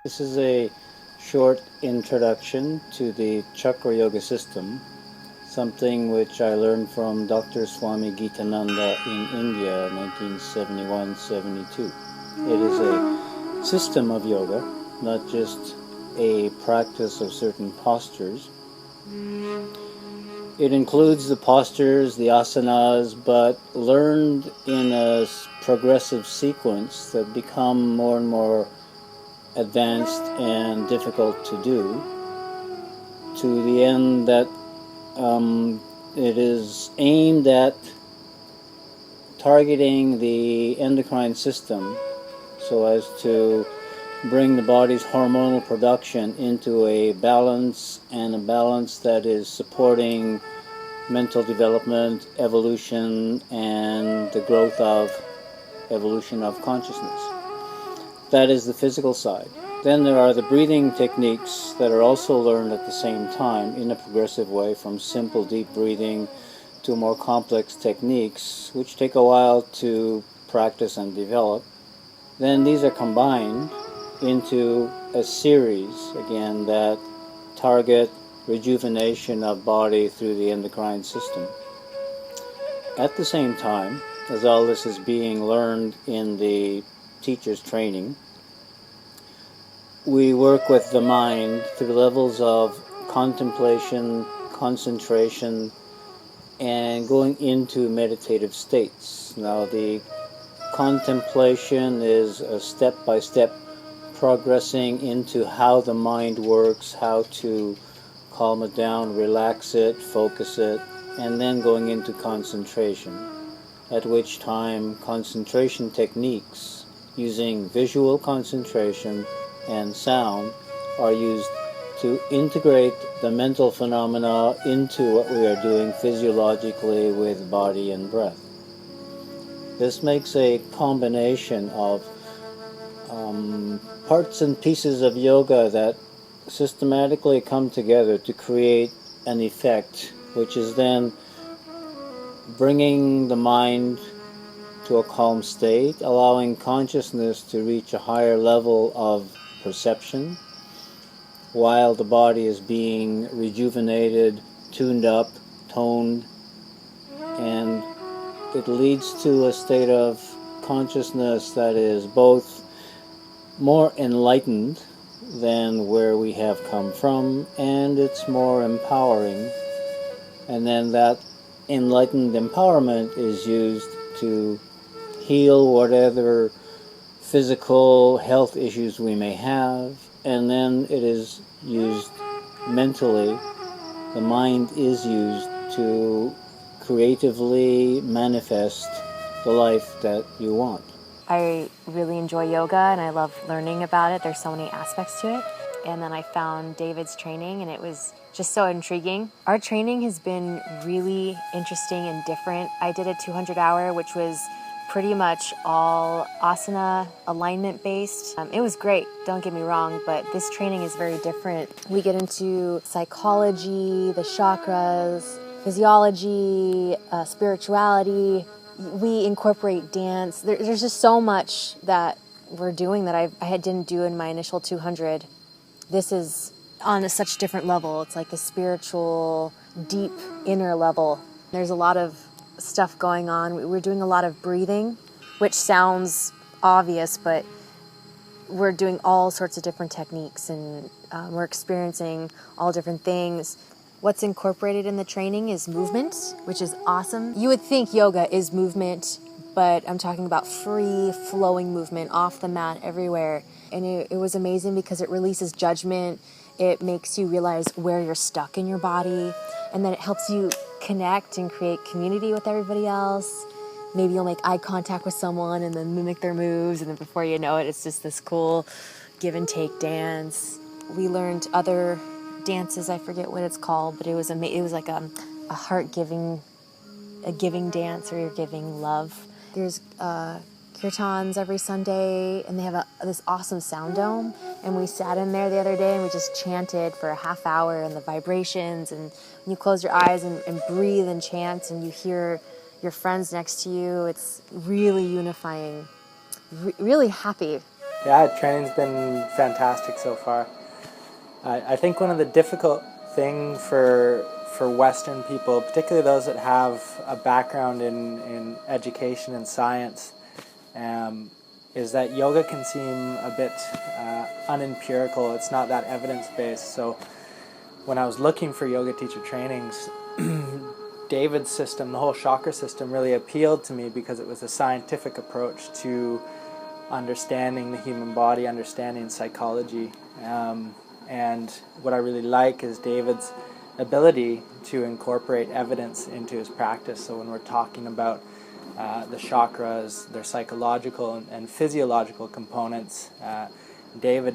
This is a short introduction to the Chakra Yoga system, something which I learned from Dr. Swami Gitananda in India, 1971-72. It is a system of yoga, not just a practice of certain postures. It includes the postures, the asanas, but learned in a progressive sequence that become more and more advanced and difficult to do, to the end that it is aimed at targeting the endocrine system so as to bring the body's hormonal production into a balance, and a balance that is supporting mental development, evolution, and the growth of evolution of consciousness. That is the physical side. Then there are the breathing techniques that are also learned at the same time in a progressive way, from simple deep breathing to more complex techniques, which take a while to practice and develop. Then these are combined into a series, again, that target rejuvenation of body through the endocrine system. At the same time, as all this is being learned in the teacher's training, we work with the mind through levels of contemplation, concentration, and going into meditative states. Now, the contemplation is a step-by-step progressing into how the mind works, how to calm it down, relax it, focus it, and then going into concentration, at which time concentration techniques using visual concentration and sound are used to integrate the mental phenomena into what we are doing physiologically with body and breath. This makes a combination of parts and pieces of yoga that systematically come together to create an effect, which is then bringing the mind to a calm state, allowing consciousness to reach a higher level of perception, while the body is being rejuvenated, tuned up, toned, and it leads to a state of consciousness that is both more enlightened than where we have come from, and it's more empowering. And then that enlightened empowerment is used to heal whatever physical health issues we may have, and then it is used mentally. The mind is used to creatively manifest the life that you want. I really enjoy yoga and I love learning about it. There's so many aspects to it. And then I found David's training and it was just so intriguing. Our training has been really interesting and different. I did a 200-hour, which was pretty much all asana alignment based. It was great, don't get me wrong, but this training is very different. We get into psychology, the chakras, physiology, spirituality. We incorporate dance. There's just so much that we're doing that I didn't do in my initial 200. This is on such different level. It's like the spiritual, deep, inner level. There's a lot of stuff going on. We're doing a lot of breathing, which sounds obvious, but we're doing all sorts of different techniques, and we're experiencing all different things. What's incorporated in the training is movement, which is awesome. You would think yoga is movement, but I'm talking about free flowing movement off the mat everywhere. And it was amazing because it releases judgment. It makes you realize where you're stuck in your body. And then it helps you connect and create community with everybody else. Maybe you'll make eye contact with someone and then mimic their moves. And then before you know it, it's just this cool give and take dance. We learned other dances, I forget what it's called, but it was like a heart-giving, a giving dance, or you're giving love. There's kirtans every Sunday, and they have this awesome sound dome, and we sat in there the other day and we just chanted for a half hour, and the vibrations, and when you close your eyes and breathe and chant, and you hear your friends next to you, it's really unifying, really happy. Yeah, training's been fantastic so far. I think one of the difficult things for Western people, particularly those that have a background in education and science, is that yoga can seem a bit unempirical. It's not that evidence-based. So when I was looking for yoga teacher trainings, David's system, the whole chakra system, really appealed to me because it was a scientific approach to understanding the human body, understanding psychology. And what I really like is David's ability to incorporate evidence into his practice. So when we're talking about the chakras, their psychological and physiological components, David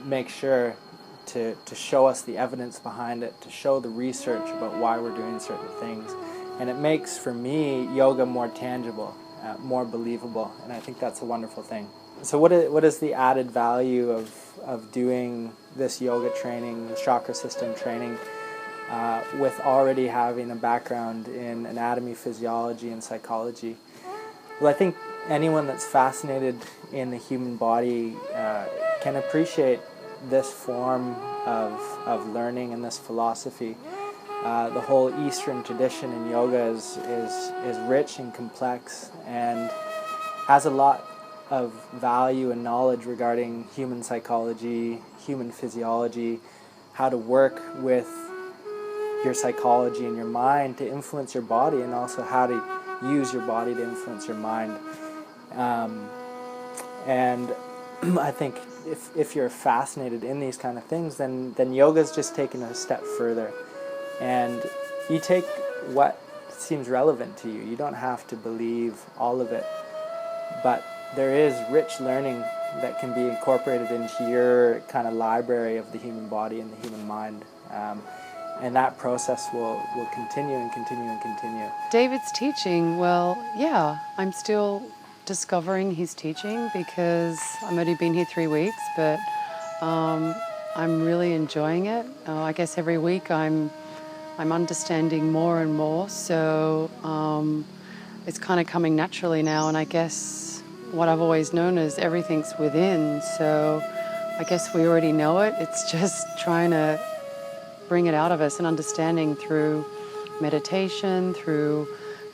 makes sure to show us the evidence behind it, to show the research about why we're doing certain things. And it makes, for me, yoga more tangible, more believable, and I think that's a wonderful thing. So what is the added value of doing this yoga training, the chakra system training, with already having a background in anatomy, physiology, and psychology? Well, I think anyone that's fascinated in the human body can appreciate this form of learning and this philosophy. The whole Eastern tradition in yoga is rich and complex and has a lot of value and knowledge regarding human psychology, human physiology, how to work with your psychology and your mind to influence your body, and also how to use your body to influence your mind. And I think if you're fascinated in these kind of things, then yoga's just taken a step further. And you take what seems relevant to you. You don't have to believe all of it. But there is rich learning that can be incorporated into your kind of library of the human body and the human mind. And that process will continue and continue and continue. David's teaching, well, yeah, I'm still discovering his teaching because I've only been here 3 weeks, but I'm really enjoying it. I guess every week I'm understanding more and more, so it's kind of coming naturally now, and I guess what I've always known is everything's within, so I guess we already know it. It's just trying to bring it out of us and understanding through meditation, through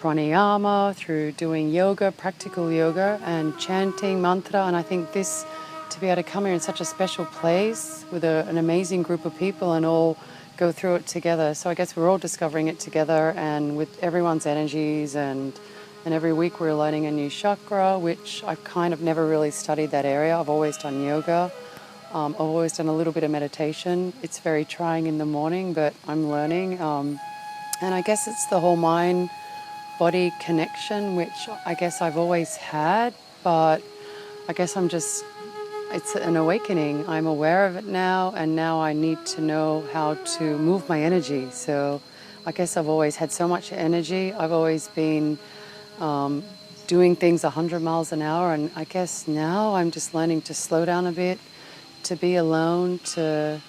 pranayama, through doing yoga, practical yoga, and chanting mantra. And I think this, to be able to come here in such a special place with an amazing group of people and all go through it together. So I guess we're all discovering it together, and with everyone's energies, and every week we're learning a new chakra, which I've kind of never really studied that area. I've always done yoga. I've always done a little bit of meditation. It's very trying in the morning, but I'm learning. And I guess it's the whole mind-body connection, which I guess I've always had, but I guess it's an awakening. I'm aware of it now, and now I need to know how to move my energy. So I guess I've always had so much energy. I've always been doing things 100 miles an hour, and I guess now I'm just learning to slow down a bit, to be alone, to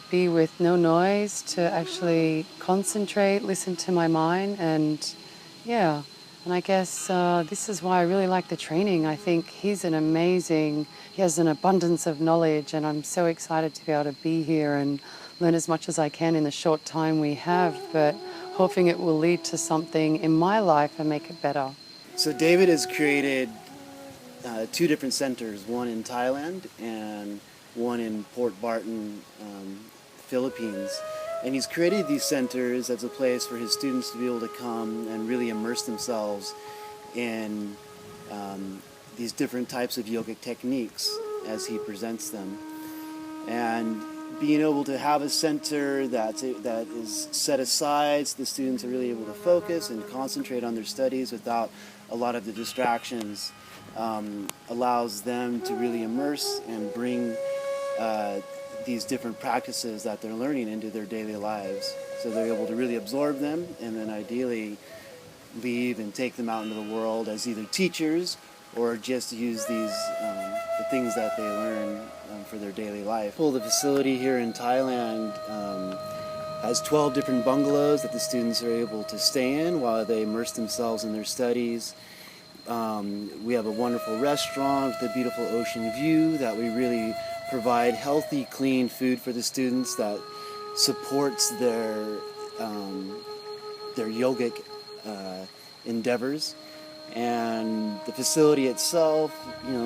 be with no noise, to actually concentrate, listen to my mind, and yeah. And I guess this is why I really like the training. I think he has an abundance of knowledge, and I'm so excited to be able to be here and learn as much as I can in the short time we have, but hoping it will lead to something in my life and make it better. So David has created 2 different centers, one in Thailand and one in Port Barton, Philippines. And he's created these centers as a place for his students to be able to come and really immerse themselves in these different types of yogic techniques as he presents them. And being able to have a center that is set aside so the students are really able to focus and concentrate on their studies without a lot of the distractions allows them to really immerse and bring these different practices that they're learning into their daily lives. So they're able to really absorb them and then ideally leave and take them out into the world as either teachers or just use these the things that they learn for their daily life. Well, the facility here in Thailand has 12 different bungalows that the students are able to stay in while they immerse themselves in their studies. We have a wonderful restaurant with a beautiful ocean view that we really provide healthy, clean food for the students that supports their yogic endeavors. And the facility itself,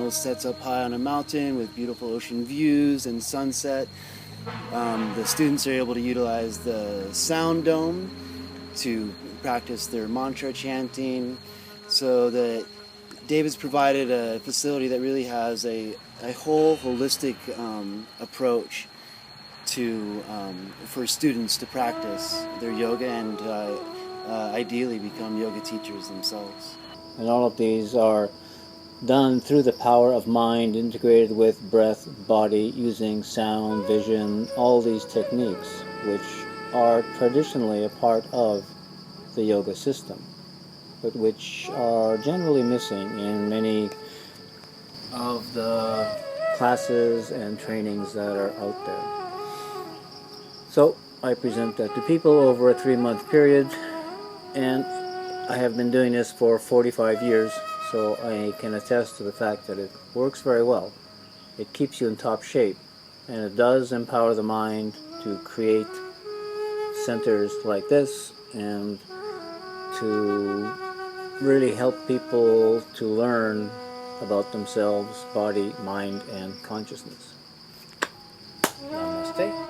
sets up high on a mountain with beautiful ocean views and sunset. The students are able to utilize the sound dome to practice their mantra chanting, so that David's provided a facility that really has a whole holistic approach to for students to practice their yoga and ideally become yoga teachers themselves. And all of these are done through the power of mind integrated with breath, body, using sound, vision, all these techniques, which are traditionally a part of the yoga system, but which are generally missing in many of the classes and trainings that are out there. So I present that to people over a 3-month period, and I have been doing this for 45 years, so I can attest to the fact that it works very well. It keeps you in top shape, and it does empower the mind to create centers like this and to really help people to learn about themselves, body, mind, and consciousness. Namaste.